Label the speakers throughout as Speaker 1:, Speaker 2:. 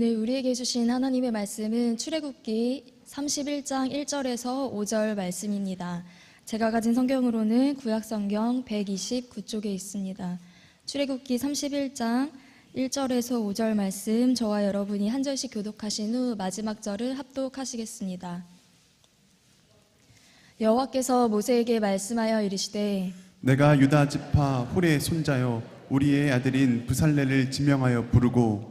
Speaker 1: 오늘 우리에게 주신 하나님의 말씀은 출애굽기 31장 1절에서 5절 말씀입니다. 제가 가진 성경으로는 구약성경 129쪽에 있습니다. 출애굽기 31장 1절에서 5절 말씀, 저와 여러분이 한 절씩 교독하신 후 마지막 절을 합독하시겠습니다. 여호와께서 모세에게 말씀하여 이르시되
Speaker 2: 내가 유다 지파 홀의 손자여 우리의 아들인 부살레를 지명하여 부르고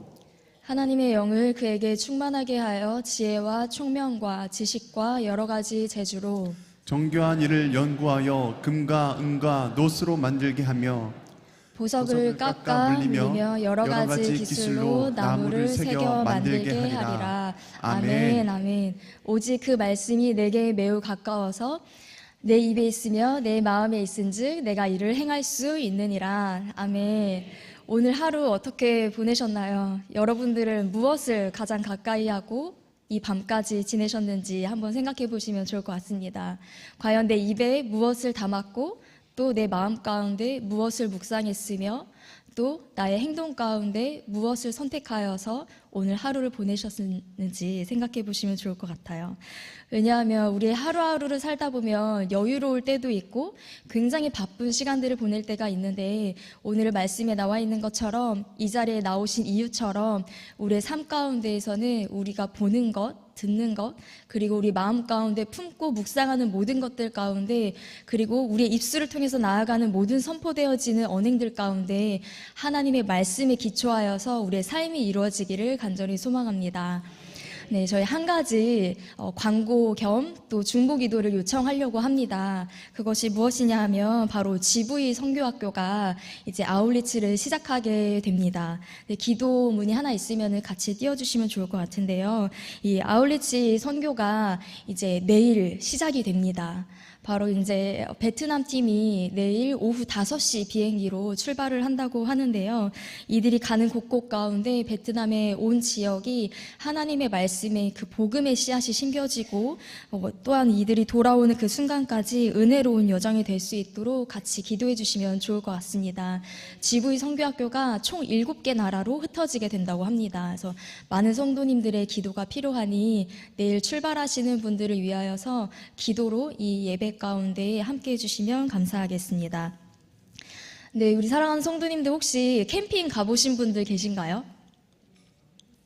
Speaker 1: 하나님의 영을 그에게 충만하게 하여 지혜와 총명과 지식과 여러 가지 재주로
Speaker 2: 정교한 일을 연구하여 금과 은과 노스로 만들게 하며
Speaker 1: 보석을 깎아 물리며 여러 가지 기술로 나무를 새겨 만들게 하리라. 아멘, 아멘. 오직 그 말씀이 내게 매우 가까워서 내 입에 있으며 내 마음에 있은즉 내가 이를 행할 수 있느니라. 아멘. 오늘 하루 어떻게 보내셨나요? 여러분들은 무엇을 가장 가까이 하고 이 밤까지 지내셨는지 한번 생각해 보시면 좋을 것 같습니다. 과연 내 입에 무엇을 담았고 또 내 마음 가운데 무엇을 묵상했으며 또 나의 행동 가운데 무엇을 선택하여서 오늘 하루를 보내셨는지 생각해 보시면 좋을 것 같아요. 왜냐하면 우리의 하루하루를 살다 보면 여유로울 때도 있고 굉장히 바쁜 시간들을 보낼 때가 있는데, 오늘 말씀에 나와 있는 것처럼 이 자리에 나오신 이유처럼 우리의 삶 가운데에서는 우리가 보는 것, 듣는 것, 그리고 우리 마음 가운데 품고 묵상하는 모든 것들 가운데, 그리고 우리의 입술을 통해서 나아가는 모든 선포되어지는 언행들 가운데 하나님의 말씀에 기초하여서 우리의 삶이 이루어지기를 간절히 소망합니다. 네, 저희 한 가지 광고 겸 또 중보기도를 요청하려고 합니다. 그것이 무엇이냐 하면 바로 GV 선교학교가 이제 아울리치를 시작하게 됩니다. 네, 기도문이 하나 있으면 같이 띄워주시면 좋을 것 같은데요. 이 아울리치 선교가 이제 내일 시작이 됩니다. 바로 이제 베트남 팀이 내일 오후 5시 비행기로 출발을 한다고 하는데요. 이들이 가는 곳곳 가운데 베트남의 온 지역이 하나님의 말씀에 그 복음의 씨앗이 심겨지고 또한 이들이 돌아오는 그 순간까지 은혜로운 여정이 될 수 있도록 같이 기도해 주시면 좋을 것 같습니다. GV 선교학교가 총 7개 나라로 흩어지게 된다고 합니다. 그래서 많은 성도님들의 기도가 필요하니 내일 출발하시는 분들을 위하여서 기도로 이 예배 가운데 함께 해주시면 감사하겠습니다. 네, 우리 사랑하는 성도님들 혹시 캠핑 가보신 분들 계신가요?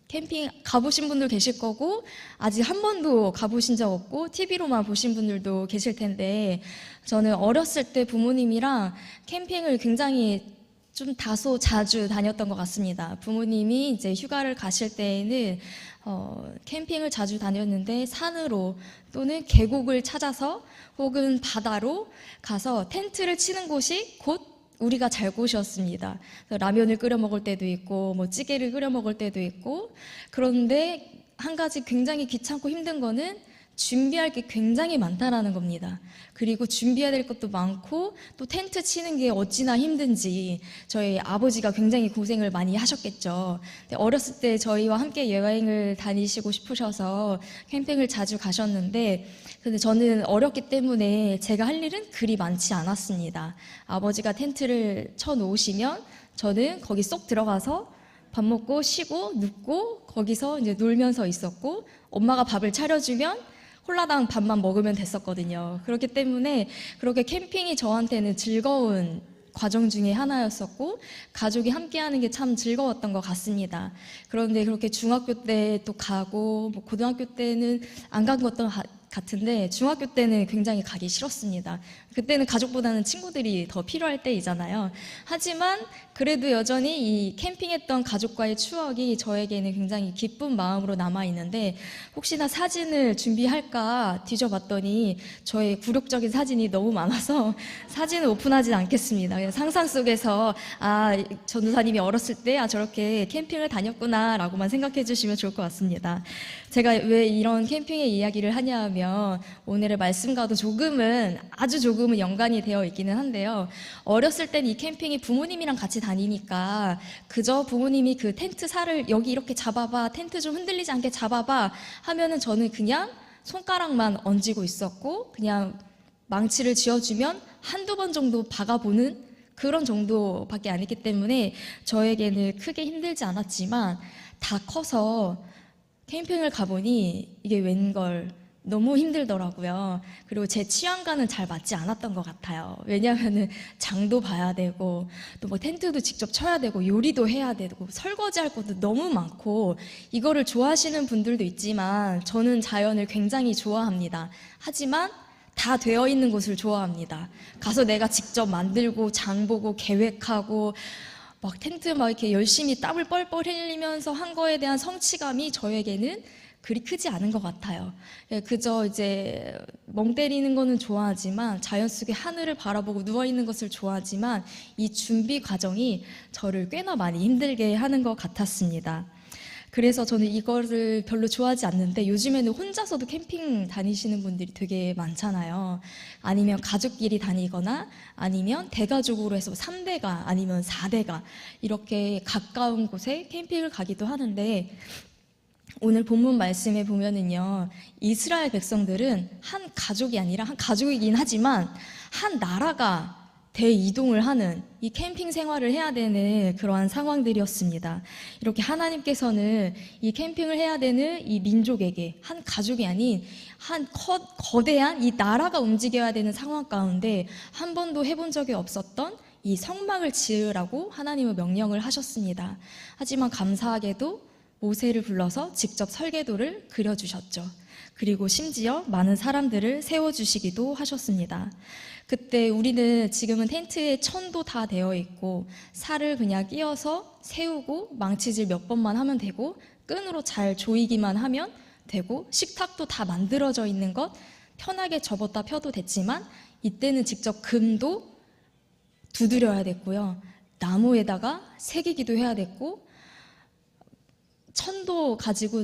Speaker 1: 캠핑 가보신 분들 계실 거고 아직 한 번도 가보신 적 없고 TV로만 보신 분들도 계실 텐데, 저는 어렸을 때 부모님이랑 캠핑을 굉장히 좀 다소 자주 다녔던 것 같습니다. 부모님이 이제 휴가를 가실 때에는 캠핑을 자주 다녔는데 산으로 또는 계곡을 찾아서 혹은 바다로 가서 텐트를 치는 곳이 곧 우리가 잘 곳이었습니다. 라면을 끓여 먹을 때도 있고 뭐 찌개를 끓여 먹을 때도 있고, 그런데 한 가지 굉장히 귀찮고 힘든 거는 준비할 게 굉장히 많다라는 겁니다. 그리고 준비해야 될 것도 많고 또 텐트 치는 게 어찌나 힘든지 저희 아버지가 굉장히 고생을 많이 하셨겠죠. 어렸을 때 저희와 함께 여행을 다니시고 싶으셔서 캠핑을 자주 가셨는데, 근데 저는 어렸기 때문에 제가 할 일은 그리 많지 않았습니다. 아버지가 텐트를 쳐 놓으시면 저는 거기 쏙 들어가서 밥 먹고 쉬고 눕고 거기서 이제 놀면서 있었고, 엄마가 밥을 차려주면 홀라당 밥만 먹으면 됐었거든요. 그렇기 때문에 그렇게 캠핑이 저한테는 즐거운 과정 중에 하나였었고 가족이 함께하는 게 참 즐거웠던 것 같습니다. 그런데 그렇게 중학교 때 또 가고 뭐 고등학교 때는 안 간 것도 같은데 중학교 때는 굉장히 가기 싫었습니다. 그때는 가족보다는 친구들이 더 필요할 때이잖아요. 하지만 그래도 여전히 이 캠핑했던 가족과의 추억이 저에게는 굉장히 기쁜 마음으로 남아있는데, 혹시나 사진을 준비할까 뒤져봤더니 저의 굴욕적인 사진이 너무 많아서 사진을 오픈하지 않겠습니다. 그냥 상상 속에서 전도사님이 어렸을 때 저렇게 캠핑을 다녔구나 라고만 생각해 주시면 좋을 것 같습니다. 제가 왜 이런 캠핑의 이야기를 하냐 하면 오늘의 말씀과도 아주 조금은 연관이 되어 있기는 한데요. 어렸을 땐 이 캠핑이 부모님이랑 같이 다니니까 그저 부모님이 그 텐트 살을 여기 이렇게 잡아봐, 텐트 좀 흔들리지 않게 잡아봐 하면은 저는 그냥 손가락만 얹고 있었고, 그냥 망치를 쥐어주면 한두 번 정도 박아보는 그런 정도밖에 안 했기 때문에 저에게는 크게 힘들지 않았지만 다 커서 캠핑을 가보니 이게 웬걸 너무 힘들더라고요. 그리고 제 취향과는 잘 맞지 않았던 것 같아요. 왜냐하면은 장도 봐야 되고 또 뭐 텐트도 직접 쳐야 되고 요리도 해야 되고 설거지할 것도 너무 많고 이거를 좋아하시는 분들도 있지만 저는 자연을 굉장히 좋아합니다. 하지만 다 되어 있는 곳을 좋아합니다. 가서 내가 직접 만들고 장 보고 계획하고 막 텐트 막 이렇게 열심히 땀을 뻘뻘 흘리면서 한 거에 대한 성취감이 저에게는 그리 크지 않은 것 같아요. 그저 이제 멍 때리는 거는 좋아하지만 자연 속의 하늘을 바라보고 누워있는 것을 좋아하지만 이 준비 과정이 저를 꽤나 많이 힘들게 하는 것 같았습니다. 그래서 저는 이거를 별로 좋아하지 않는데 요즘에는 혼자서도 캠핑 다니시는 분들이 되게 많잖아요. 아니면 가족끼리 다니거나 아니면 대가족으로 해서 3대가 아니면 4대가 이렇게 가까운 곳에 캠핑을 가기도 하는데 오늘 본문 말씀에 보면은요, 이스라엘 백성들은 한 가족이 아니라 한 가족이긴 하지만 한 나라가 대이동을 하는 이 캠핑 생활을 해야 되는 그러한 상황들이었습니다. 이렇게 하나님께서는 이 캠핑을 해야 되는 이 민족에게 한 가족이 아닌 한 거대한 이 나라가 움직여야 되는 상황 가운데 한 번도 해본 적이 없었던 이 성막을 지으라고 하나님은 명령을 하셨습니다. 하지만 감사하게도 모세를 불러서 직접 설계도를 그려주셨죠. 그리고 심지어 많은 사람들을 세워주시기도 하셨습니다. 그때 우리는 지금은 텐트에 천도 다 되어 있고 살을 그냥 끼워서 세우고 망치질 몇 번만 하면 되고 끈으로 잘 조이기만 하면 되고 식탁도 다 만들어져 있는 것 편하게 접었다 펴도 됐지만 이때는 직접 금도 두드려야 됐고요. 나무에다가 새기기도 해야 됐고 천도 가지고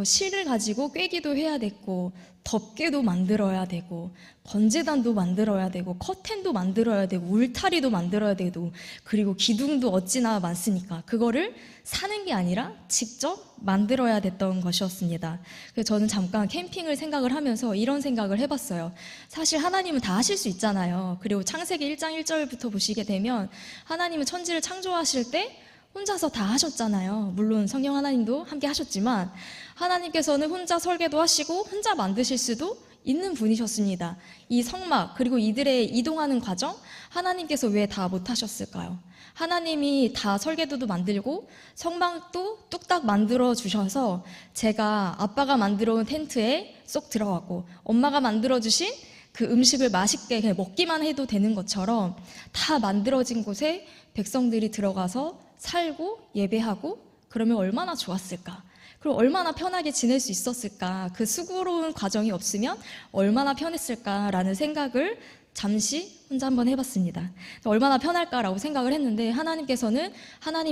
Speaker 1: 실을 가지고 꿰기도 해야 됐고 덮개도 만들어야 되고 번제단도 만들어야 되고 커튼도 만들어야 되고 울타리도 만들어야 되고 그리고 기둥도 어찌나 많습니까? 그거를 사는 게 아니라 직접 만들어야 됐던 것이었습니다. 그래서 저는 잠깐 캠핑을 생각을 하면서 이런 생각을 해봤어요. 사실 하나님은 다 하실 수 있잖아요. 그리고 창세기 1장 1절부터 보시게 되면 하나님은 천지를 창조하실 때 혼자서 다 하셨잖아요. 물론 성령 하나님도 함께 하셨지만 하나님께서는 혼자 설계도 하시고 혼자 만드실 수도 있는 분이셨습니다. 이 성막 그리고 이들의 이동하는 과정 하나님께서 왜 다 못하셨을까요? 하나님이 다 설계도도 만들고 성막도 뚝딱 만들어 주셔서 제가 아빠가 만들어 온 텐트에 쏙 들어가고 엄마가 만들어 주신 그 음식을 맛있게 그냥 먹기만 해도 되는 것처럼 다 만들어진 곳에 백성들이 들어가서 살고 예배하고 그러면 얼마나 좋았을까? 그럼 얼마나 편하게 지낼 수 있었을까? 그 수고로운 과정이 없으면 얼마나 편했을까라는 생각을 잠시 혼자 한번 해봤습니다. 얼마나 편할까라고 생각을 했는데 하나님이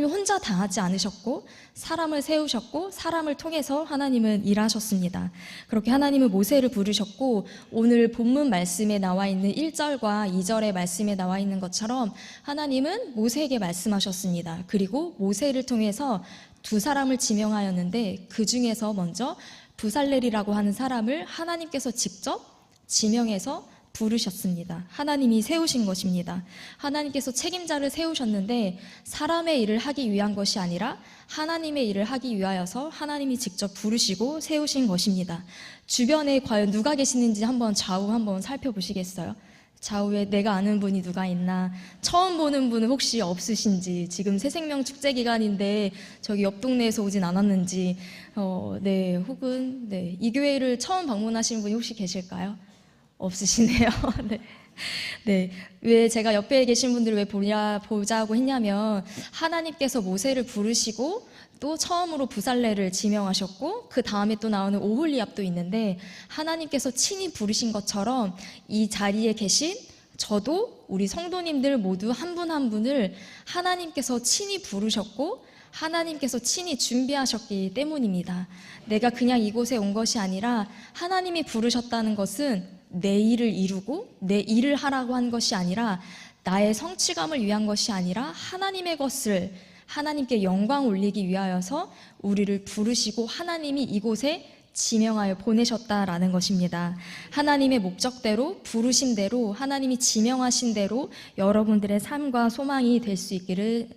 Speaker 1: 혼자 다 하지 않으셨고 사람을 세우셨고 사람을 통해서 하나님은 일하셨습니다. 그렇게 하나님은 모세를 부르셨고 오늘 본문 말씀에 나와 있는 1절과 2절의 말씀에 나와 있는 것처럼 하나님은 모세에게 말씀하셨습니다. 그리고 모세를 통해서 두 사람을 지명하였는데 그 중에서 먼저 부살렐이라고 하는 사람을 하나님께서 직접 지명해서 부르셨습니다. 하나님이 세우신 것입니다. 하나님께서 책임자를 세우셨는데 사람의 일을 하기 위한 것이 아니라 하나님의 일을 하기 위하여서 하나님이 직접 부르시고 세우신 것입니다. 주변에 과연 누가 계시는지 좌우 한번 살펴보시겠어요? 좌우에 내가 아는 분이 누가 있나? 처음 보는 분은 혹시 없으신지? 지금 새생명 축제 기간인데 저기 옆 동네에서 오진 않았는지 혹은 이 교회를 처음 방문하신 분이 혹시 계실까요? 없으시네요. 네. 왜 제가 옆에 계신 분들을 왜 보자고 했냐면 하나님께서 모세를 부르시고 또 처음으로 부살레를 지명하셨고 그 다음에 또 나오는 오홀리압도 있는데 하나님께서 친히 부르신 것처럼 이 자리에 계신 저도 우리 성도님들 모두 한 분 한 분을 하나님께서 친히 부르셨고 하나님께서 친히 준비하셨기 때문입니다. 내가 그냥 이곳에 온 것이 아니라 하나님이 부르셨다는 것은 내 일을 이루고 내 일을 하라고 한 것이 아니라 나의 성취감을 위한 것이 아니라 하나님의 것을 하나님께 영광 올리기 위하여서 우리를 부르시고 하나님이 이곳에 지명하여 보내셨다라는 것입니다. 하나님의 목적대로, 부르심대로, 하나님이 지명하신 대로 여러분들의 삶과 소망이 될 수 있기를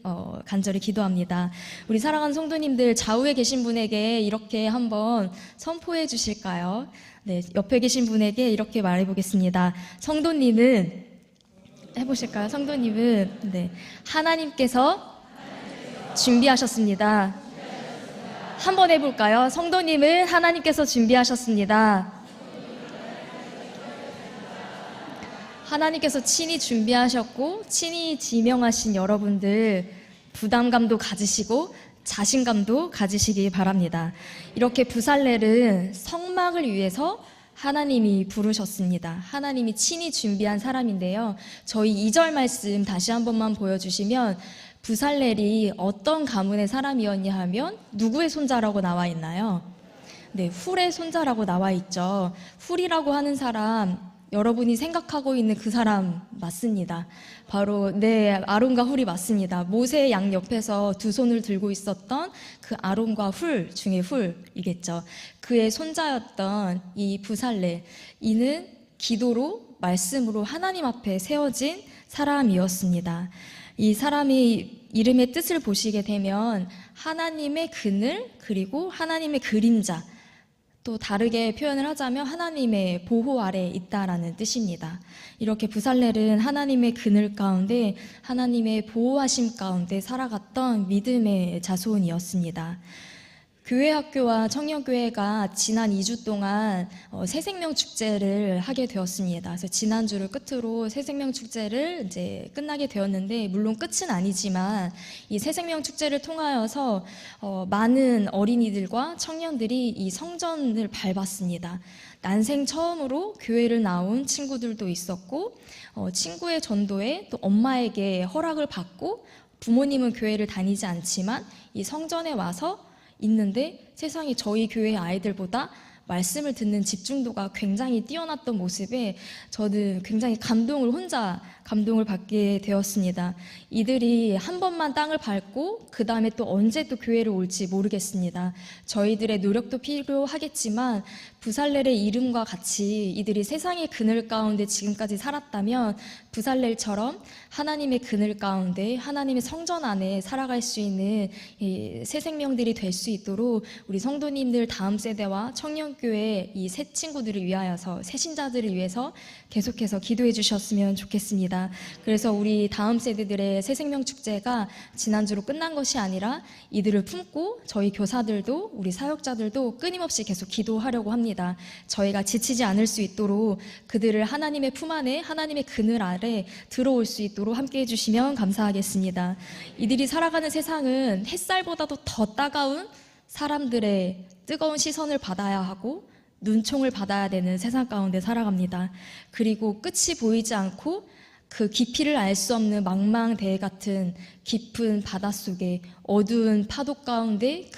Speaker 1: 간절히 기도합니다. 우리 사랑하는 성도님들, 좌우에 계신 분에게 이렇게 한번 선포해 주실까요? 네, 옆에 계신 분에게 이렇게 말해 보겠습니다. 성도님은, 해보실까요? 성도님은, 네, 하나님께서 준비하셨습니다. 한번 해볼까요? 성도님을 하나님께서 준비하셨습니다. 하나님께서 친히 준비하셨고 친히 지명하신 여러분들, 부담감도 가지시고 자신감도 가지시기 바랍니다. 이렇게 부살렐은 성막을 위해서 하나님이 부르셨습니다. 하나님이 친히 준비한 사람인데요. 저희 2절 말씀 다시 한 번만 보여주시면, 부살렐이 어떤 가문의 사람이었냐 하면 누구의 손자라고 나와 있나요? 네, 훌의 손자라고 나와 있죠. 훌이라고 하는 사람, 여러분이 생각하고 있는 그 사람 맞습니다. 바로 아론과 훌이 맞습니다. 모세의 양 옆에서 두 손을 들고 있었던 그 아론과 훌 중에 훌이겠죠. 그의 손자였던 이 부살렐, 이는 기도로, 말씀으로 하나님 앞에 세워진 사람이었습니다. 이 사람이 이름의 뜻을 보시게 되면 하나님의 그늘, 그리고 하나님의 그림자, 또 다르게 표현을 하자면 하나님의 보호 아래 있다라는 뜻입니다. 이렇게 부살렐은 하나님의 그늘 가운데, 하나님의 보호하심 가운데 살아갔던 믿음의 자손이었습니다. 교회학교와 청년교회가 지난 2주 동안 새생명 축제를 하게 되었습니다. 그래서 지난주를 끝으로 새생명 축제를 이제 끝나게 되었는데, 물론 끝은 아니지만 이 새생명 축제를 통하여서 많은 어린이들과 청년들이 이 성전을 밟았습니다. 난생 처음으로 교회를 나온 친구들도 있었고, 친구의 전도에 또 엄마에게 허락을 받고, 부모님은 교회를 다니지 않지만 이 성전에 와서 있는데 세상에 저희 교회 아이들보다 말씀을 듣는 집중도가 굉장히 뛰어났던 모습에 저는 굉장히 혼자 감동을 받게 되었습니다. 이들이 한 번만 땅을 밟고 그 다음에 또 언제 또 교회를 올지 모르겠습니다. 저희들의 노력도 필요하겠지만 부살렐의 이름과 같이 이들이 세상의 그늘 가운데 지금까지 살았다면 부살렐처럼 하나님의 그늘 가운데, 하나님의 성전 안에 살아갈 수 있는 새 생명들이 될 수 있도록 우리 성도님들, 다음 세대와 청년교회 이 새 친구들을 위하여서, 새 신자들을 위해서 계속해서 기도해 주셨으면 좋겠습니다. 그래서 우리 다음 세대들의 새 생명 축제가 지난주로 끝난 것이 아니라 이들을 품고 저희 교사들도, 우리 사역자들도 끊임없이 계속 기도하려고 합니다. 저희가 지치지 않을 수 있도록 그들을 하나님의 품 안에, 하나님의 그늘 아래 들어올 수 있도록 함께 해주시면 감사하겠습니다. 이들이 살아가는 세상은 햇살보다도 더 따가운 사람들의 뜨거운 시선을 받아야 하고 눈총을 받아야 되는 세상 가운데 살아갑니다. 그리고 끝이 보이지 않고 그 깊이를 알 수 없는 망망대해 같은 깊은 바닷속에 어두운 파도 가운데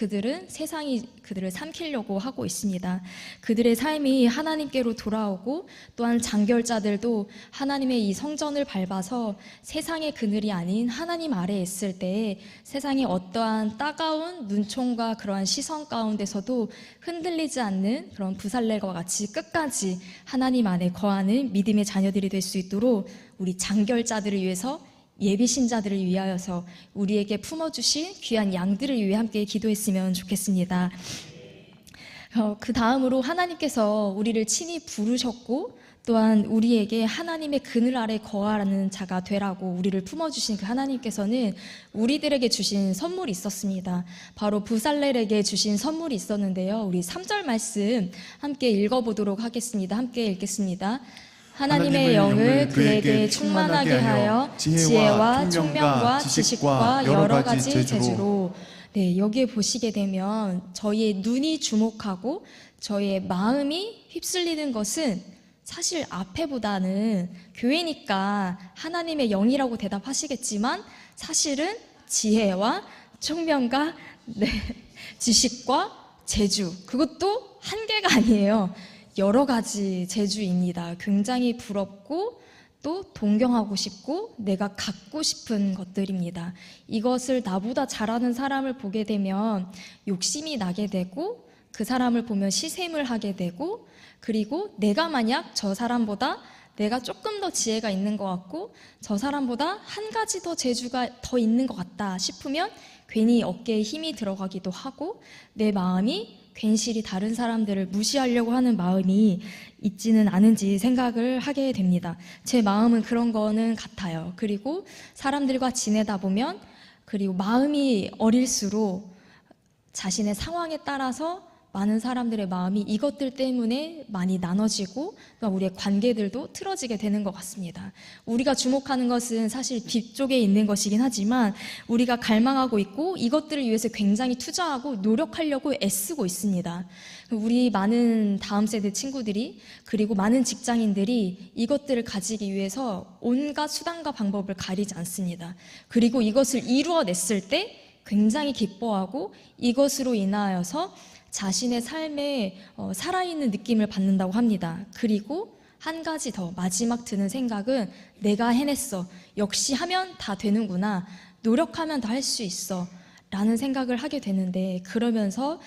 Speaker 1: 세상이 그들을 삼키려고 하고 있습니다. 그들의 삶이 하나님께로 돌아오고, 또한 장결자들도 하나님의 이 성전을 밟아서 세상의 그늘이 아닌 하나님 아래에 있을 때에 세상의 어떠한 따가운 눈총과 그러한 시선 가운데서도 흔들리지 않는 그런 부살렐과 같이 끝까지 하나님 안에 거하는 믿음의 자녀들이 될 수 있도록 우리 장결자들을 위해서, 예비신자들을 위하여서 우리에게 품어주신 귀한 양들을 위해 함께 기도했으면 좋겠습니다. 그 다음으로 하나님께서 우리를 친히 부르셨고, 또한 우리에게 하나님의 그늘 아래 거하라는 자가 되라고 우리를 품어주신 그 하나님께서는 우리들에게 주신 선물이 있었습니다. 바로 부살렐에게 주신 선물이 있었는데요. 우리 3절 말씀 함께 읽어보도록 하겠습니다. 함께 읽겠습니다. 하나님의 영을 그에게 충만하게 하여 지혜와 총명과 지식과 여러 가지 재주로. 네, 여기에 보시게 되면 저희의 눈이 주목하고 저희의 마음이 휩쓸리는 것은 사실 앞에보다는, 교회니까 하나님의 영이라고 대답하시겠지만 사실은 지혜와 총명과 지식과 재주, 그것도 한 개가 아니에요. 여러 가지 재주입니다. 굉장히 부럽고 또 동경하고 싶고 내가 갖고 싶은 것들입니다. 이것을 나보다 잘하는 사람을 보게 되면 욕심이 나게 되고, 그 사람을 보면 시샘을 하게 되고, 그리고 내가 만약 저 사람보다 내가 조금 더 지혜가 있는 것 같고 저 사람보다 한 가지 더 재주가 더 있는 것 같다 싶으면 괜히 어깨에 힘이 들어가기도 하고 내 마음이 괜시리 다른 사람들을 무시하려고 하는 마음이 있지는 않은지 생각을 하게 됩니다. 제 마음은 그런 거는 같아요. 그리고 사람들과 지내다 보면, 그리고 마음이 어릴수록 자신의 상황에 따라서 많은 사람들의 마음이 이것들 때문에 많이 나눠지고 우리의 관계들도 틀어지게 되는 것 같습니다. 우리가 주목하는 것은 사실 뒤쪽에 있는 것이긴 하지만 우리가 갈망하고 있고 이것들을 위해서 굉장히 투자하고 노력하려고 애쓰고 있습니다. 우리 많은 다음 세대 친구들이, 그리고 많은 직장인들이 이것들을 가지기 위해서 온갖 수단과 방법을 가리지 않습니다. 그리고 이것을 이루어냈을 때 굉장히 기뻐하고 이것으로 인하여서 자신의 삶에 살아있는 느낌을 받는다고 합니다. 그리고 한 가지 더 마지막 드는 생각은 내가 해냈어. 역시 하면 다 되는구나. 노력하면 다 할 수 있어. 라는 생각을 하게 되는데, 그러면서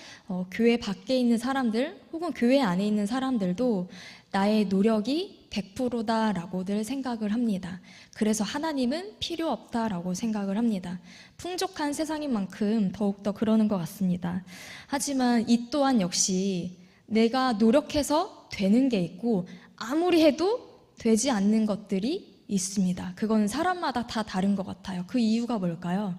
Speaker 1: 교회 밖에 있는 사람들 혹은 교회 안에 있는 사람들도 나의 노력이 100%다라고들 생각을 합니다. 그래서 하나님은 필요 없다라고 생각을 합니다. 풍족한 세상인 만큼 더욱더 그러는 것 같습니다. 하지만 이 또한 역시 내가 노력해서 되는 게 있고 아무리 해도 되지 않는 것들이 있습니다. 그건 사람마다 다 다른 것 같아요. 그 이유가 뭘까요?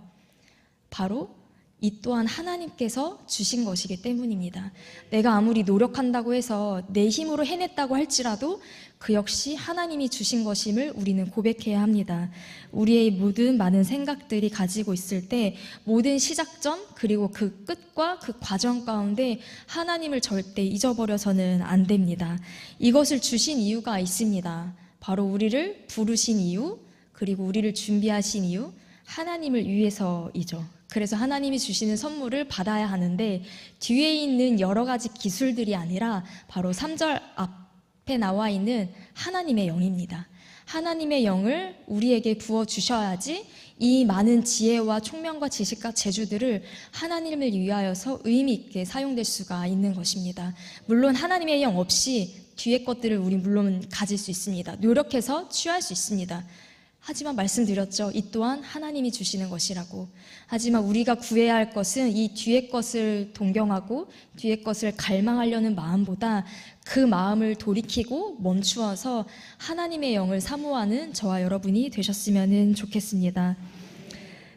Speaker 1: 바로 이 또한 하나님께서 주신 것이기 때문입니다. 내가 아무리 노력한다고 해서 내 힘으로 해냈다고 할지라도 그 역시 하나님이 주신 것임을 우리는 고백해야 합니다. 우리의 모든 많은 생각들이 가지고 있을 때 모든 시작점 그리고 그 끝과 그 과정 가운데 하나님을 절대 잊어버려서는 안 됩니다. 이것을 주신 이유가 있습니다. 바로 우리를 부르신 이유, 그리고 우리를 준비하신 이유, 하나님을 위해서이죠. 그래서 하나님이 주시는 선물을 받아야 하는데 뒤에 있는 여러 가지 기술들이 아니라 바로 3절 앞에 나와 있는 하나님의 영입니다. 하나님의 영을 우리에게 부어주셔야지 이 많은 지혜와 총명과 지식과 재주들을 하나님을 위하여서 의미 있게 사용될 수가 있는 것입니다. 물론 하나님의 영 없이 뒤에 것들을 우리 물론 가질 수 있습니다. 노력해서 취할 수 있습니다. 하지만 말씀드렸죠. 이 또한 하나님이 주시는 것이라고. 하지만 우리가 구해야 할 것은 이 뒤의 것을 동경하고 뒤의 것을 갈망하려는 마음보다 그 마음을 돌이키고 멈추어서 하나님의 영을 사모하는 저와 여러분이 되셨으면 좋겠습니다.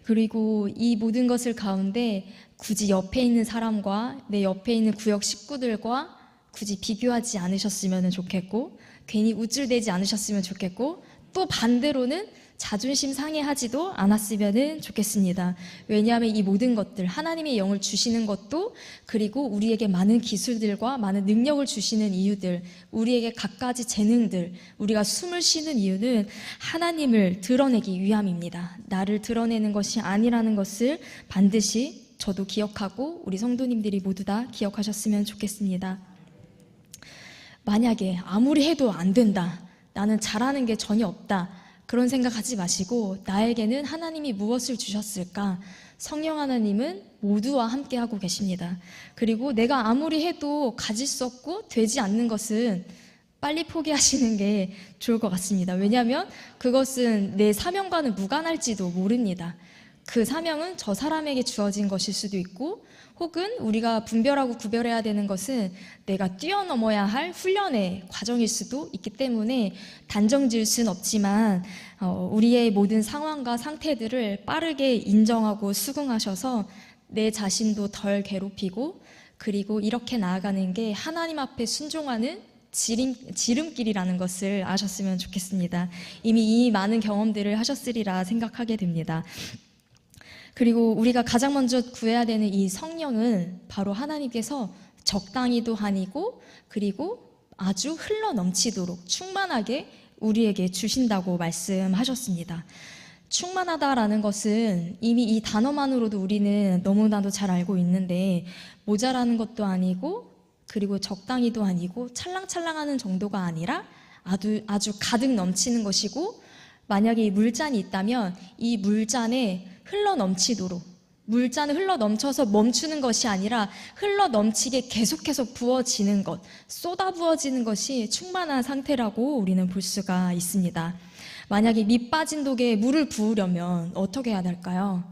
Speaker 1: 그리고 이 모든 것을 가운데 굳이 옆에 있는 사람과 내 옆에 있는 구역 식구들과 굳이 비교하지 않으셨으면 좋겠고, 괜히 우쭐대지 않으셨으면 좋겠고, 또 반대로는 자존심 상해하지도 않았으면 좋겠습니다. 왜냐하면 이 모든 것들, 하나님의 영을 주시는 것도, 그리고 우리에게 많은 기술들과 많은 능력을 주시는 이유들, 우리에게 갖가지 재능들, 우리가 숨을 쉬는 이유는 하나님을 드러내기 위함입니다. 나를 드러내는 것이 아니라는 것을 반드시 저도 기억하고 우리 성도님들이 모두 다 기억하셨으면 좋겠습니다. 만약에 아무리 해도 안 된다, 나는 잘하는 게 전혀 없다, 그런 생각하지 마시고 나에게는 하나님이 무엇을 주셨을까? 성령 하나님은 모두와 함께 하고 계십니다. 그리고 내가 아무리 해도 가질 수 없고 되지 않는 것은 빨리 포기하시는 게 좋을 것 같습니다. 왜냐하면 그것은 내 사명과는 무관할지도 모릅니다. 그 사명은 저 사람에게 주어진 것일 수도 있고, 혹은 우리가 분별하고 구별해야 되는 것은 내가 뛰어넘어야 할 훈련의 과정일 수도 있기 때문에 단정 지을 수는 없지만 우리의 모든 상황과 상태들을 빠르게 인정하고 수긍하셔서 내 자신도 덜 괴롭히고, 그리고 이렇게 나아가는 게 하나님 앞에 순종하는 지름길이라는 것을 아셨으면 좋겠습니다. 이미 이 많은 경험들을 하셨으리라 생각하게 됩니다. 그리고 우리가 가장 먼저 구해야 되는 이 성령은 바로 하나님께서 적당히도 아니고, 그리고 아주 흘러 넘치도록 충만하게 우리에게 주신다고 말씀하셨습니다. 충만하다라는 것은 이미 이 단어만으로도 우리는 너무나도 잘 알고 있는데, 모자라는 것도 아니고, 그리고 적당히도 아니고, 찰랑찰랑하는 정도가 아니라 아주 가득 넘치는 것이고, 만약에 이 물잔이 있다면 이 물잔에 흘러 넘치도록 물잔을 흘러 넘쳐서 멈추는 것이 아니라 흘러 넘치게 계속해서 부어지는 것, 쏟아 부어지는 것이 충만한 상태라고 우리는 볼 수가 있습니다. 만약에 밑 빠진 독에 물을 부으려면 어떻게 해야 될까요?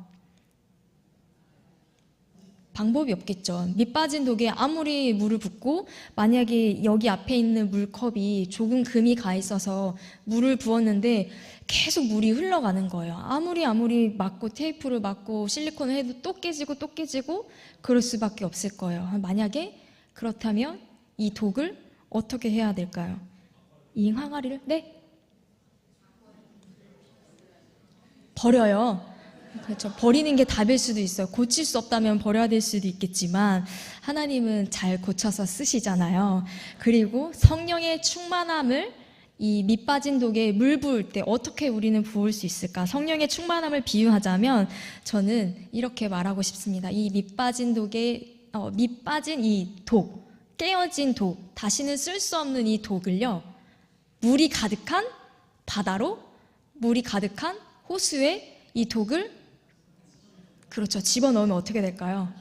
Speaker 1: 방법이 없겠죠. 밑 빠진 독에 아무리 물을 붓고 만약에 여기 앞에 있는 물컵이 조금 금이 가 있어서 물을 부었는데 계속 물이 흘러가는 거예요. 아무리 막고 테이프를 막고 실리콘을 해도 또 깨지고 그럴 수밖에 없을 거예요. 만약에 그렇다면 이 독을 어떻게 해야 될까요? 이 항아리를 버려요. 그렇죠. 버리는 게 답일 수도 있어요. 고칠 수 없다면 버려야 될 수도 있겠지만 하나님은 잘 고쳐서 쓰시잖아요. 그리고 성령의 충만함을 이 밑 빠진 독에 물 부을 때 어떻게 우리는 부을 수 있을까? 성령의 충만함을 비유하자면 저는 이렇게 말하고 싶습니다. 이 밑 빠진 이 독, 깨어진 독, 다시는 쓸 수 없는 이 독을요, 물이 가득한 바다로, 물이 가득한 호수에 이 독을 그렇죠. 집어넣으면 어떻게 될까요?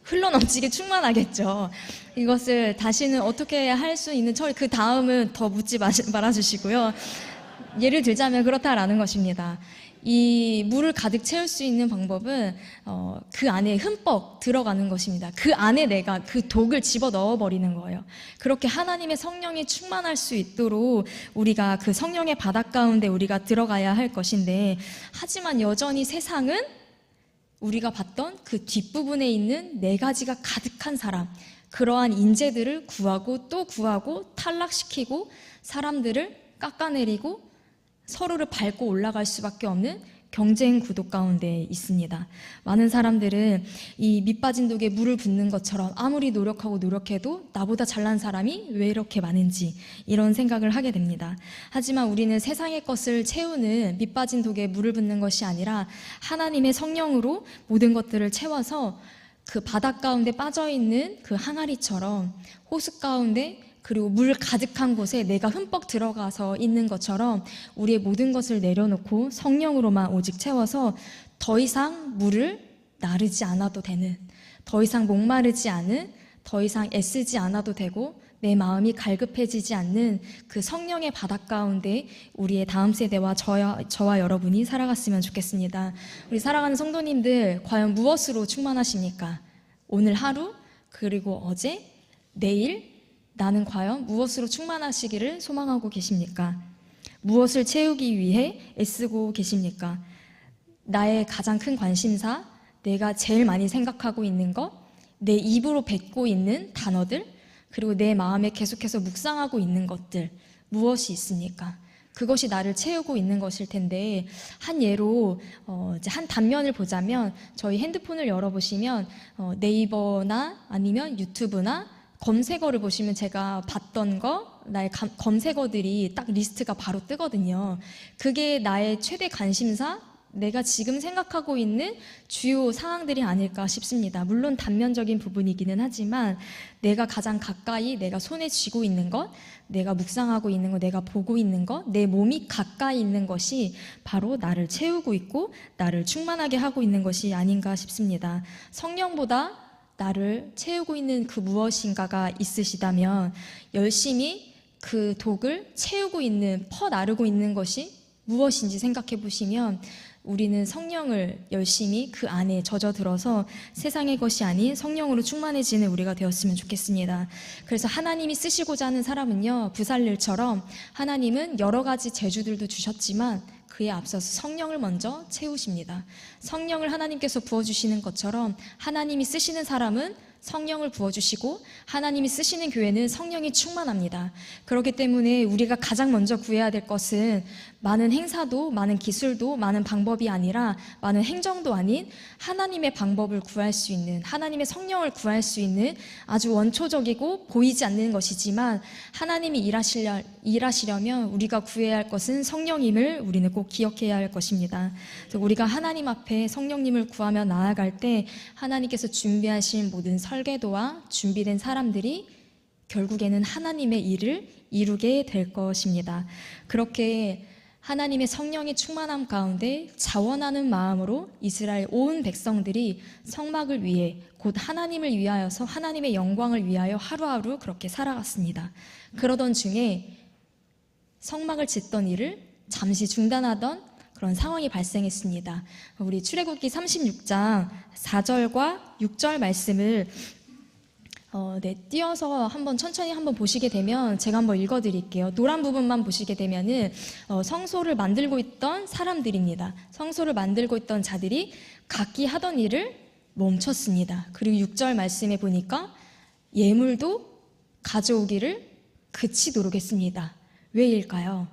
Speaker 1: 흘러넘치게 충만하겠죠. 이것을 다시는 어떻게 할 수 있는 처리, 그 다음은 더 묻지 말아주시고요. 예를 들자면 그렇다라는 것입니다. 이 물을 가득 채울 수 있는 방법은 그 안에 흠뻑 들어가는 것입니다. 그 안에 내가 그 독을 집어 넣어버리는 거예요. 그렇게 하나님의 성령이 충만할 수 있도록 우리가 그 성령의 바닷 가운데 우리가 들어가야 할 것인데, 하지만 여전히 세상은 우리가 봤던 그 뒷부분에 있는 4가지가 가득한 사람, 그러한 인재들을 구하고 또 구하고 탈락시키고 사람들을 깎아내리고 서로를 밟고 올라갈 수밖에 없는 경쟁 구도 가운데 있습니다. 많은 사람들은 이 밑 빠진 독에 물을 붓는 것처럼 아무리 노력해도 나보다 잘난 사람이 왜 이렇게 많은지 이런 생각을 하게 됩니다. 하지만 우리는 세상의 것을 채우는 밑 빠진 독에 물을 붓는 것이 아니라 하나님의 성령으로 모든 것들을 채워서 그 바닷 가운데 빠져있는 그 항아리처럼 호수 가운데 그리고 물 가득한 곳에 내가 흠뻑 들어가서 있는 것처럼 우리의 모든 것을 내려놓고 성령으로만 오직 채워서 더 이상 물을 나르지 않아도 되는, 더 이상 목마르지 않은, 더 이상 애쓰지 않아도 되고 내 마음이 갈급해지지 않는 그 성령의 바닷 가운데 우리의 다음 세대와 저와 여러분이 살아갔으면 좋겠습니다. 우리 사랑하는 성도님들, 과연 무엇으로 충만하십니까? 오늘 하루, 그리고 어제, 내일, 나는 과연 무엇으로 충만하시기를 소망하고 계십니까? 무엇을 채우기 위해 애쓰고 계십니까? 나의 가장 큰 관심사, 내가 제일 많이 생각하고 있는 것, 내 입으로 뱉고 있는 단어들, 그리고 내 마음에 계속해서 묵상하고 있는 것들, 무엇이 있습니까? 그것이 나를 채우고 있는 것일 텐데, 한 예로 이제 한 단면을 보자면, 저희 핸드폰을 열어보시면 네이버나 아니면 유튜브나 검색어를 보시면 제가 봤던 거, 나의 검색어들이 딱 리스트가 바로 뜨거든요. 그게 나의 최대 관심사, 내가 지금 생각하고 있는 주요 사항들이 아닐까 싶습니다. 물론 단면적인 부분이기는 하지만 내가 가장 가까이 내가 손에 쥐고 있는 것, 내가 묵상하고 있는 것, 내가 보고 있는 것, 내 몸이 가까이 있는 것이 바로 나를 채우고 있고 나를 충만하게 하고 있는 것이 아닌가 싶습니다. 성령보다 나를 채우고 있는 그 무엇인가가 있으시다면 열심히 그 독을 채우고 있는, 퍼나르고 있는 것이 무엇인지 생각해 보시면 우리는 성령을 열심히 그 안에 젖어들어서 세상의 것이 아닌 성령으로 충만해지는 우리가 되었으면 좋겠습니다. 그래서 하나님이 쓰시고자 하는 사람은요, 부살렐처럼 하나님은 여러 가지 재주들도 주셨지만 그에 앞서서 성령을 먼저 채우십니다. 성령을 하나님께서 부어주시는 것처럼 하나님이 쓰시는 사람은 성령을 부어주시고 하나님이 쓰시는 교회는 성령이 충만합니다. 그렇기 때문에 우리가 가장 먼저 구해야 될 것은 많은 행사도, 많은 기술도, 많은 방법이 아니라 많은 행정도 아닌 하나님의 방법을 구할 수 있는, 하나님의 성령을 구할 수 있는 아주 원초적이고 보이지 않는 것이지만 하나님이 일하시려면 우리가 구해야 할 것은 성령임을 우리는 꼭 기억해야 할 것입니다. 그래서 우리가 하나님 앞에 성령님을 구하며 나아갈 때 하나님께서 준비하신 모든 설계도와 준비된 사람들이 결국에는 하나님의 일을 이루게 될 것입니다. 그렇게 하나님의 성령의 충만함 가운데 자원하는 마음으로 이스라엘 온 백성들이 성막을 위해 곧 하나님을 위하여서 하나님의 영광을 위하여 하루하루 그렇게 살아갔습니다. 그러던 중에 성막을 짓던 일을 잠시 중단하던 그런 상황이 발생했습니다. 우리 출애굽기 36장 4절과 6절 말씀을 띄어서 천천히 한번 보시게 되면 제가 한번 읽어드릴게요. 노란 부분만 보시게 되면은 성소를 만들고 있던 사람들입니다. 성소를 만들고 있던 자들이 각기 하던 일을 멈췄습니다. 그리고 6절 말씀에 보니까 예물도 가져오기를 그치도록 했습니다. 왜일까요?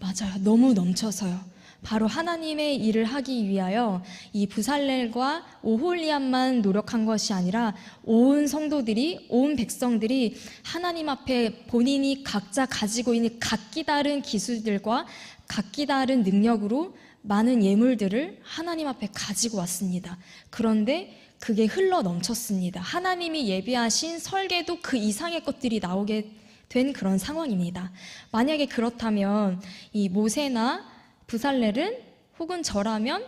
Speaker 1: 맞아요. 너무 넘쳐서요. 바로 하나님의 일을 하기 위하여 이 부살렐과 오홀리압만 노력한 것이 아니라 온 성도들이, 온 백성들이 하나님 앞에 본인이 각자 가지고 있는 각기 다른 기술들과 각기 다른 능력으로 많은 예물들을 하나님 앞에 가지고 왔습니다. 그런데 그게 흘러 넘쳤습니다. 하나님이 예비하신 설계도 그 이상의 것들이 나오게 된 그런 상황입니다. 만약에 그렇다면 이 모세나 부살렐은 혹은 저라면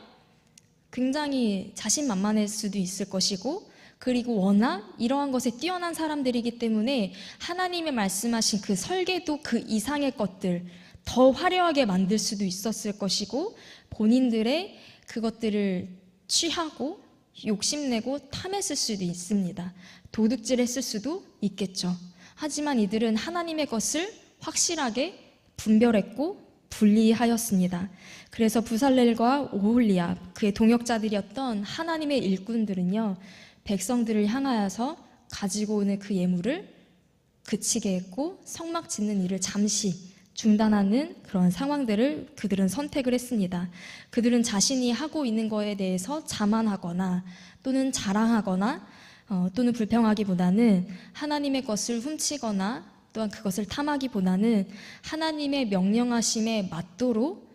Speaker 1: 굉장히 자신만만할 수도 있을 것이고, 그리고 워낙 이러한 것에 뛰어난 사람들이기 때문에 하나님의 말씀하신 그 설계도 그 이상의 것들 더 화려하게 만들 수도 있었을 것이고, 본인들의 그것들을 취하고 욕심내고 탐했을 수도 있습니다. 도둑질했을 수도 있겠죠. 하지만 이들은 하나님의 것을 확실하게 분별했고 분리하였습니다. 그래서 부살렐과 오홀리압, 그의 동역자들이었던 하나님의 일꾼들은요, 백성들을 향하여서 가지고 오는 그 예물을 그치게 했고 성막 짓는 일을 잠시 중단하는 그런 상황들을 그들은 선택을 했습니다. 그들은 자신이 하고 있는 거에 대해서 자만하거나 또는 자랑하거나 또는 불평하기보다는 하나님의 것을 훔치거나 또한 그것을 탐하기보다는 하나님의 명령하심에 맞도록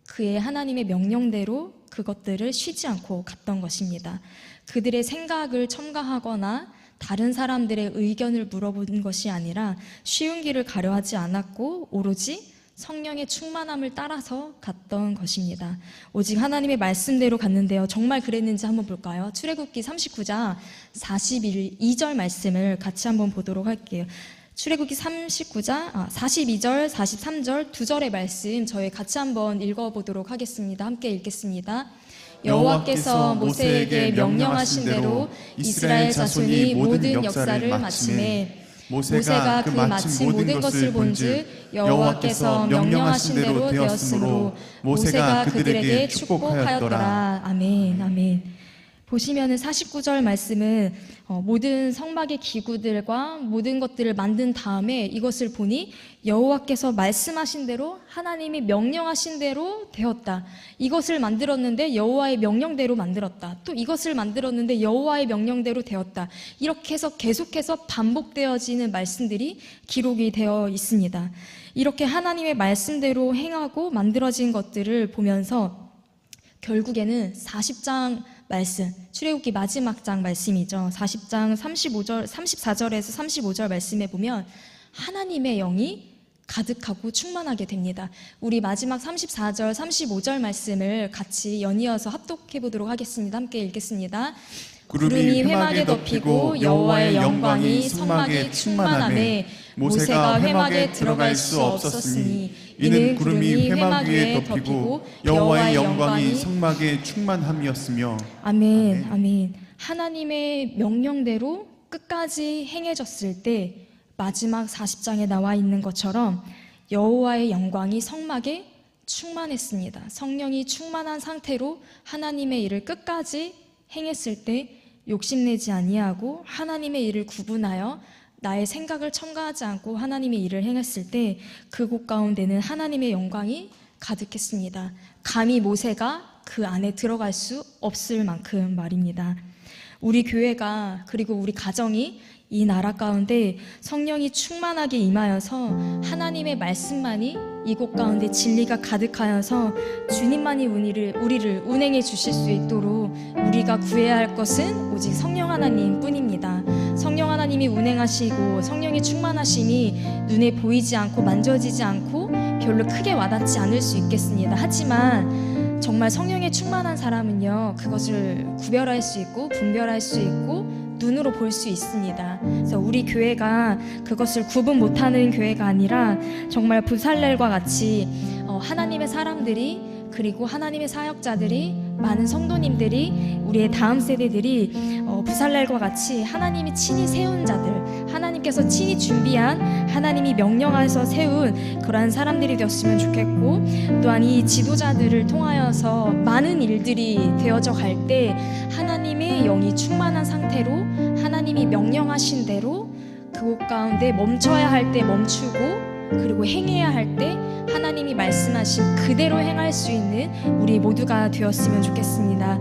Speaker 1: 그의 하나님의 명령대로 그것들을 쉬지 않고 갔던 것입니다. 그들의 생각을 첨가하거나 다른 사람들의 의견을 물어보는 것이 아니라 쉬운 길을 가려 하지 않았고 오로지 성령의 충만함을 따라서 갔던 것입니다. 오직 하나님의 말씀대로 갔는데요. 정말 그랬는지 한번 볼까요? 출애굽기 39장 42절 말씀을 같이 한번 보도록 할게요. 출애굽기 39장 42절, 43절 두 절의 말씀 저희 같이 한번 읽어보도록 하겠습니다. 함께 읽겠습니다. 여호와께서 모세에게 명령하신 대로 이스라엘 자손이 모든 역사를 마침에 모세가 그 마침 모든 것을 본즉 여호와께서 명령하신 대로 되었으므로 모세가 그들에게 축복하였더라. 아멘, 아멘. 보시면은 49절 말씀은 모든 성막의 기구들과 모든 것들을 만든 다음에 이것을 보니 여호와께서 말씀하신 대로 하나님이 명령하신 대로 되었다. 이것을 만들었는데 여호와의 명령대로 만들었다. 또 이것을 만들었는데 여호와의 명령대로 되었다. 이렇게 해서 계속해서 반복되어지는 말씀들이 기록이 되어 있습니다. 이렇게 하나님의 말씀대로 행하고 만들어진 것들을 보면서 결국에는 40장 말씀, 출애굽기 마지막 장 말씀이죠. 40장 34절에서 35절 말씀에 보면 하나님의 영이 가득하고 충만하게 됩니다. 우리 마지막 34절, 35절 말씀을 같이 연이어서 합독해 보도록 하겠습니다. 함께 읽겠습니다. 구름이 회막에 덮이고 여호와의 영광이 성막에 충만하매 모세가 회막에 들어갈 수 없었으니 이는 구름이 회막 위에 덮이고 여호와의 영광이 성막에 충만함이었으며. 아멘, 아멘. 하나님의 명령대로 끝까지 행해졌을 때 마지막 40장에 나와 있는 것처럼 여호와의 영광이 성막에 충만했습니다. 성령이 충만한 상태로 하나님의 일을 끝까지 행했을 때 욕심내지 아니하고 하나님의 일을 구분하여 나의 생각을 첨가하지 않고 하나님의 일을 행했을 때 그곳 가운데는 하나님의 영광이 가득했습니다. 감히 모세가 그 안에 들어갈 수 없을 만큼 말입니다. 우리 교회가 그리고 우리 가정이 이 나라 가운데 성령이 충만하게 임하여서 하나님의 말씀만이 이곳 가운데 진리가 가득하여서 주님만이 우리를 운행해 주실 수 있도록 우리가 구해야 할 것은 오직 성령 하나님 뿐입니다. 성령 하나님이 운행하시고 성령의 충만하심이 눈에 보이지 않고 만져지지 않고 별로 크게 와닿지 않을 수 있겠습니다. 하지만 정말 성령에 충만한 사람은요, 그것을 구별할 수 있고 분별할 수 있고 눈으로 볼 수 있습니다. 그래서 우리 교회가 그것을 구분 못하는 교회가 아니라 정말 부살렐과 같이 하나님의 사람들이, 그리고 하나님의 사역자들이, 많은 성도님들이, 우리의 다음 세대들이 부살렐과 같이 하나님이 친히 세운 자들, 하나님께서 친히 준비한, 하나님이 명령하셔서 세운 그러한 사람들이 되었으면 좋겠고, 또한 이 지도자들을 통하여서 많은 일들이 되어져 갈 때 하나님의 영이 충만한 상태로 하나님이 명령하신 대로 그곳 가운데 멈춰야 할 때 멈추고, 그리고 행해야 할 때 하나님이 말씀하신 그대로 행할 수 있는 우리 모두가 되었으면 좋겠습니다.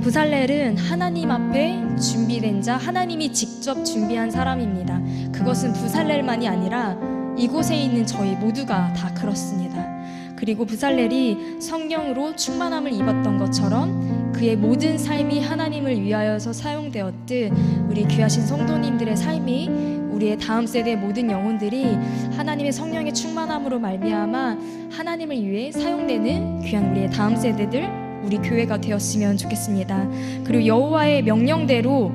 Speaker 1: 부살렐은 하나님 앞에 준비된 자, 하나님이 직접 준비한 사람입니다. 그것은 부살렐만이 아니라 이곳에 있는 저희 모두가 다 그렇습니다. 그리고 부살렐이 성령으로 충만함을 입었던 것처럼 그의 모든 삶이 하나님을 위하여서 사용되었듯 우리 귀하신 성도님들의 삶이, 우리의 다음 세대의 모든 영혼들이 하나님의 성령의 충만함으로 말미암아 하나님을 위해 사용되는 귀한 우리의 다음 세대들, 우리 교회가 되었으면 좋겠습니다. 그리고 여호와의 명령대로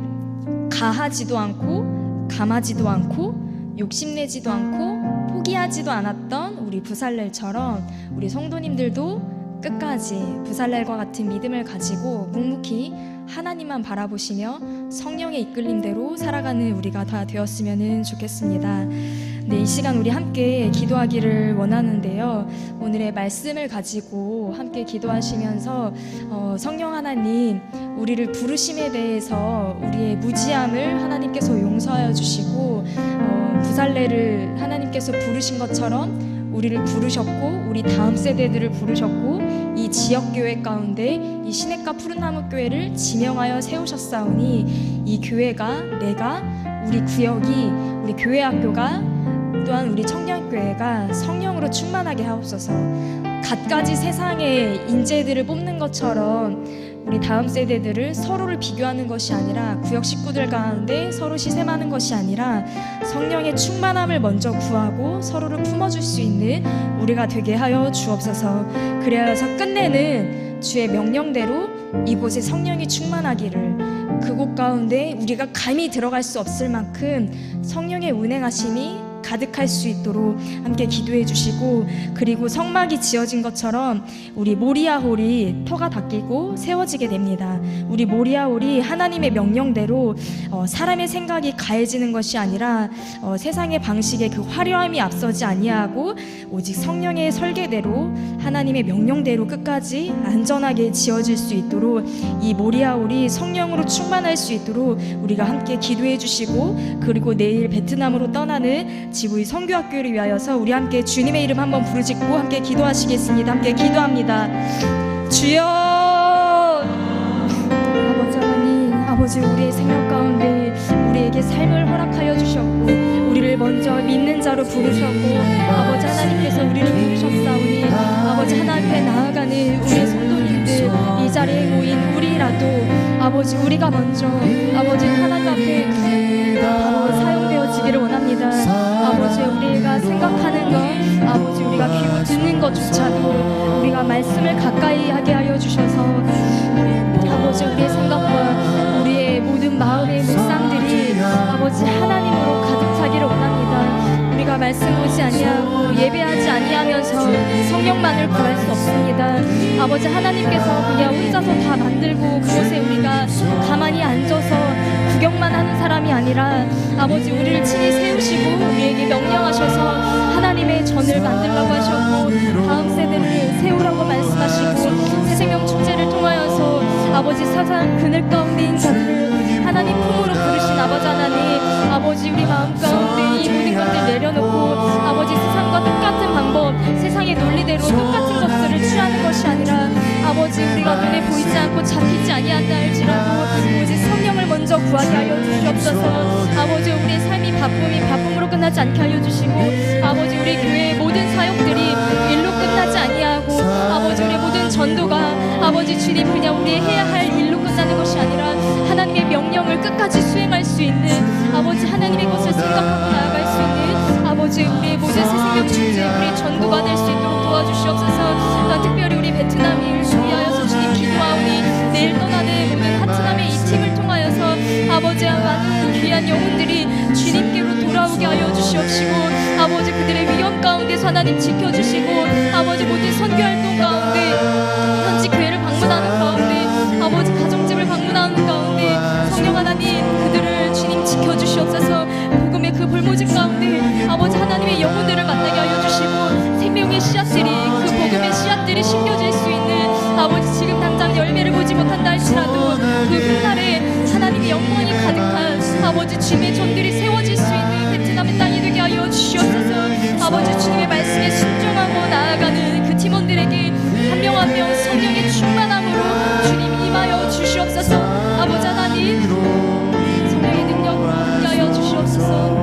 Speaker 1: 가하지도 않고 감하지도 않고 욕심내지도 않고 포기하지도 않았던 우리 부살렐처럼 우리 성도님들도 끝까지 부살렐과 같은 믿음을 가지고 묵묵히 하나님만 바라보시며 성령의 이끌림대로 살아가는 우리가 다 되었으면 좋겠습니다. 네, 이 시간 우리 함께 기도하기를 원하는데요. 오늘의 말씀을 가지고 함께 기도하시면서 성령 하나님, 우리를 부르심에 대해서 우리의 무지함을 하나님께서 용서하여 주시고, 부살렐을 하나님께서 부르신 것처럼 우리를 부르셨고, 우리 다음 세대들을 부르셨고, 이 지역교회 가운데 이 시냇가 푸른나무 교회를 지명하여 세우셨사오니 이 교회가, 내가, 우리 구역이, 우리 교회 학교가, 또한 우리 청년교회가 성령으로 충만하게 하옵소서. 갖가지 세상의 인재들을 뽑는 것처럼 우리 다음 세대들을 서로를 비교하는 것이 아니라, 구역 식구들 가운데 서로 시샘하는 것이 아니라 성령의 충만함을 먼저 구하고 서로를 품어줄 수 있는 우리가 되게 하여 주옵소서. 그래서 끝내는 주의 명령대로 이곳에 성령이 충만하기를, 그곳 가운데 우리가 감히 들어갈 수 없을 만큼 성령의 운행하심이 가득할 수 있도록 함께 기도해 주시고, 그리고 성막이 지어진 것처럼 우리 모리아홀이 터가 닦이고 세워지게 됩니다. 우리 모리아홀이 하나님의 명령대로 사람의 생각이 가해지는 것이 아니라 세상의 방식에 그 화려함이 앞서지 아니하고 오직 성령의 설계대로 하나님의 명령대로 끝까지 안전하게 지어질 수 있도록 이 모리아홀이 성령으로 충만할 수 있도록 우리가 함께 기도해 주시고, 그리고 내일 베트남으로 떠나는 지구의 선교학교를 위하여서 우리 함께 주님의 이름 한번 부르짖고 함께 기도하시겠습니다. 함께 기도합니다. 주여, 아버지 하나님, 아버지 우리의 생명 가운데 우리에게 삶을 허락하여 주셨고, 우리를 먼저 믿는 자로 부르셨고, 아버지 하나님께서 우리를 부르셨사오니 아버지 하나님 앞에 나아가는 우리 성도님들, 이 자리에 모인 우리라도 아버지 우리가 먼저 아버지 하나님 앞에 사용되어지기를 원합니다. 아버지 우리가 생각하는 것, 아버지 우리가 귀로 듣는 것조차도 우리가 말씀을 가까이 하게 하여 주셔서 아버지 우리의 생각과 우리의 모든 마음의 묵상들이 아버지 하나님으로 가득 차기를 원합니다. 우리가 말씀 보지 아니하고 예배하지 아니하면서 성령만을 구할 수 없습니다. 아버지 하나님께서 그냥 혼자서 다 만들고 그곳에 우리가 가만히 앉아서 구경만 하는 사람이 아니라 아버지 우리를 친히 세우시고 우리에게 명령하셔서 하나님의 전을 만들라고 하셨고, 다음 세대를 세우라고 말씀하시고, 새생명 축제를 통하여서 아버지 사상 그늘 가운데인 자들을 하나님 품으로 부르신 아버지 하나님, 아버지 우리 마음 가운데 이 모든 것들 내려놓고 아버지 세상과 똑같은 방법, 세상의 논리대로 똑같은 것들을 취하는 것이 아니라 아버지 우리가 눈에 보이지 않고 잡히지 아니한다 할지라도 오직 성령을 먼저 구하게 하여 주시옵소서. 아버지 우리의 삶이 바쁨으로 끝나지 않게 하여 주시고, 아버지 우리 교회의 모든 사역들이 일로 끝나지 아니하고 아버지 우리의 모든 전도가 아버지 주님 그냥 우리의 해야 할 일로 끝나는 것이 아니라 하나님의 명령을 끝까지 수행할 수 있는, 아버지 하나님의 것을 생각하고 나아갈 수 있는 아버지 아버지 우리의 모든 새 생명체인지 우리 전부가 될 수 있도록 도와주시옵소서. 특별히 우리 베트남을 위하여서 주님 기도하오니 내일 떠나는 모든 하트남의 이 팀을 통하여서 아버지와 많은 귀한 영혼들이 주님께로 돌아오게 하여 주시옵시고 아버지 그들의 위험 가운데서 하나님 지켜주시고 아버지 모든 선교활동 가운데 현지 교회를 방문하는 가운데 아버지 가정집을 방문하는 가운데 성령 하나님 그들을 주님 지켜주시옵소서. 복음의 그 볼모집 가운데 아버지 하나님의 영혼들을 만나게 하여 주시고 생명의 씨앗들이 그 복음의 씨앗들이 심겨질 수 있는 아버지 지금 당장 열매를 보지 못한다 할지라도 그 훗날에 하나님의 영광이 가득한 아버지 주님의 전들이 세워질 수 있는 베트남의 땅이 되게 하여 주시옵소서. 아버지 주님의 말씀에 순종하고 나아가는 그 팀원들에게 한 명 한 명 성령의 충만함으로 주님 임하여 주시옵소서. 아버지 하나님 성령의 능력으로 함께하여 주시옵소서.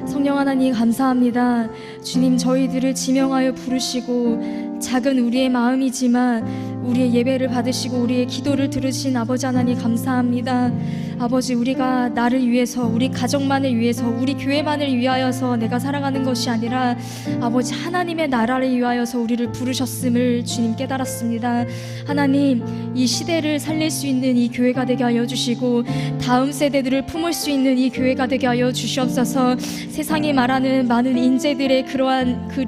Speaker 1: 성령 하나님 감사합니다. 주님 저희들을 지명하여 부르시고 작은 우리의 마음이지만 우리의 예배를 받으시고 우리의 기도를 들으신 아버지 하나님 감사합니다. 아버지 우리가 나를 위해서 우리 가정만을 위해서 우리 교회만을 위하여서 내가 살아가는 것이 아니라 아버지 하나님의 나라를 위하여서 우리를 부르셨음을 주님 깨달았습니다. 하나님 이 시대를 살릴 수 있는 이 교회가 되게 하여 주시고 다음 세대들을 품을 수 있는 이 교회가 되게 하여 주시옵소서. 세상이 말하는 많은 인재들의 그러한 그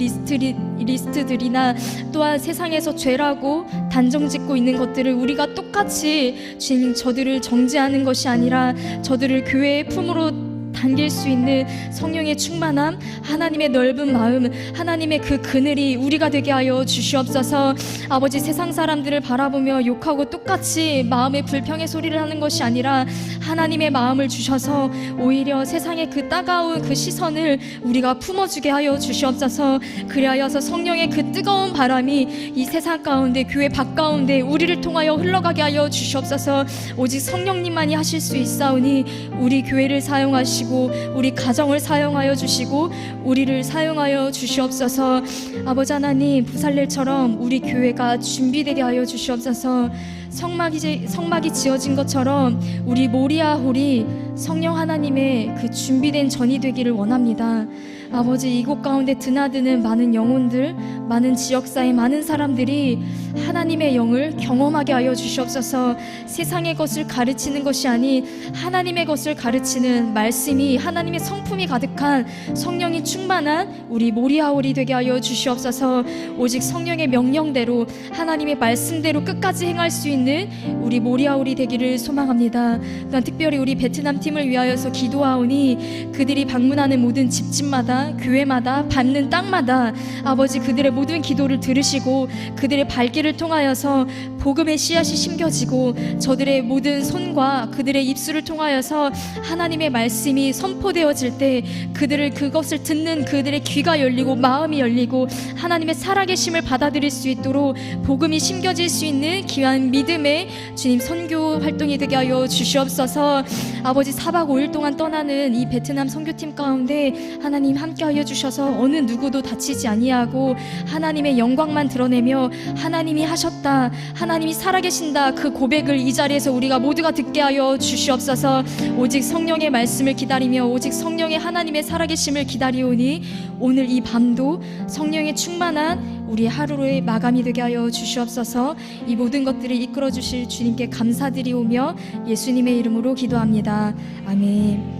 Speaker 1: 리스트들이나 또한 세상에서 죄라고 단정짓고 있는 것들을 우리가 똑같이 주님 저들을 정죄하는 것이 아니라 저들을 교회의 품으로 당길 수 있는 성령의 충만함 하나님의 넓은 마음 하나님의 그 그늘이 우리가 되게 하여 주시옵소서. 아버지 세상 사람들을 바라보며 욕하고 똑같이 마음의 불평의 소리를 하는 것이 아니라 하나님의 마음을 주셔서 오히려 세상의 그 따가운 그 시선을 우리가 품어주게 하여 주시옵소서. 그리하여서 성령의 그 뜨거운 바람이 이 세상 가운데 교회 밖 가운데 우리를 통하여 흘러가게 하여 주시옵소서. 오직 성령님만이 하실 수 있사오니 우리 교회를 사용하시고 우리 가정을 사용하여 주시고 우리를 사용하여 주시옵소서. 아버지 하나님 부살렐처럼 우리 교회가 준비되게 하여 주시옵소서. 성막이 지어진 것처럼 우리 모리아홀이 성령 하나님의 그 준비된 전이 되기를 원합니다. 아버지 이곳 가운데 드나드는 많은 영혼들 많은 지역사의 많은 사람들이 하나님의 영을 경험하게 하여 주시옵소서. 세상의 것을 가르치는 것이 아닌 하나님의 것을 가르치는 말씀이 하나님의 성품이 가득한 성령이 충만한 우리 모리아홀이 되게 하여 주시옵소서. 오직 성령의 명령대로 하나님의 말씀대로 끝까지 행할 수 있는 우리 모리아홀이 되기를 소망합니다. 또한 특별히 우리 베트남 팀을 위하여서 기도하오니 그들이 방문하는 모든 집집마다 교회마다 밟는 땅마다 아버지 그들의 모든 기도를 들으시고 그들의 발길을 통하여서 복음의 씨앗이 심겨지고 저들의 모든 손과 그들의 입술을 통하여서 하나님의 말씀이 선포되어질 때 그것을 듣는 그들의 귀가 열리고 마음이 열리고 하나님의 살아계심을 받아들일 수 있도록 복음이 심겨질 수 있는 귀한 믿음의 주님 선교 활동이 되게 하여 주시옵소서. 아버지 4박 5일 동안 떠나는 이 베트남 선교팀 가운데 하나님 함께하여 주셔서 어느 누구도 다치지 아니하고 하나님의 영광만 드러내며 하나님이 하셨다 하나님이 살아계신다 그 고백을 이 자리에서 우리가 모두가 듣게 하여 주시옵소서. 오직 성령의 말씀을 기다리며 오직 성령의 하나님의 살아계심을 기다리오니 오늘 이 밤도 성령의 충만한 우리 하루의 마감이 되게 하여 주시옵소서. 이 모든 것들을 이끌어 주실 주님께 감사드리오며 예수님의 이름으로 기도합니다. 아멘.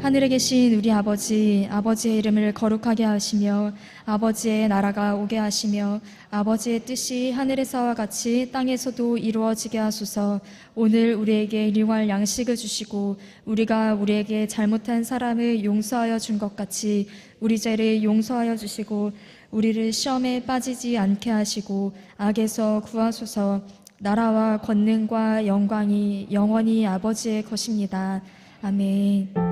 Speaker 1: 하늘에 계신 우리 아버지, 아버지의 이름을 거룩하게 하시며 아버지의 나라가 오게 하시며 아버지의 뜻이 하늘에서와 같이 땅에서도 이루어지게 하소서. 오늘 우리에게 일용할 양식을 주시고 우리가 우리에게 잘못한 사람을 용서하여 준 것 같이 우리 죄를 용서하여 주시고 우리를 시험에 빠지지 않게 하시고 악에서 구하소서. 나라와 권능과 영광이 영원히 아버지의 것입니다. 아멘.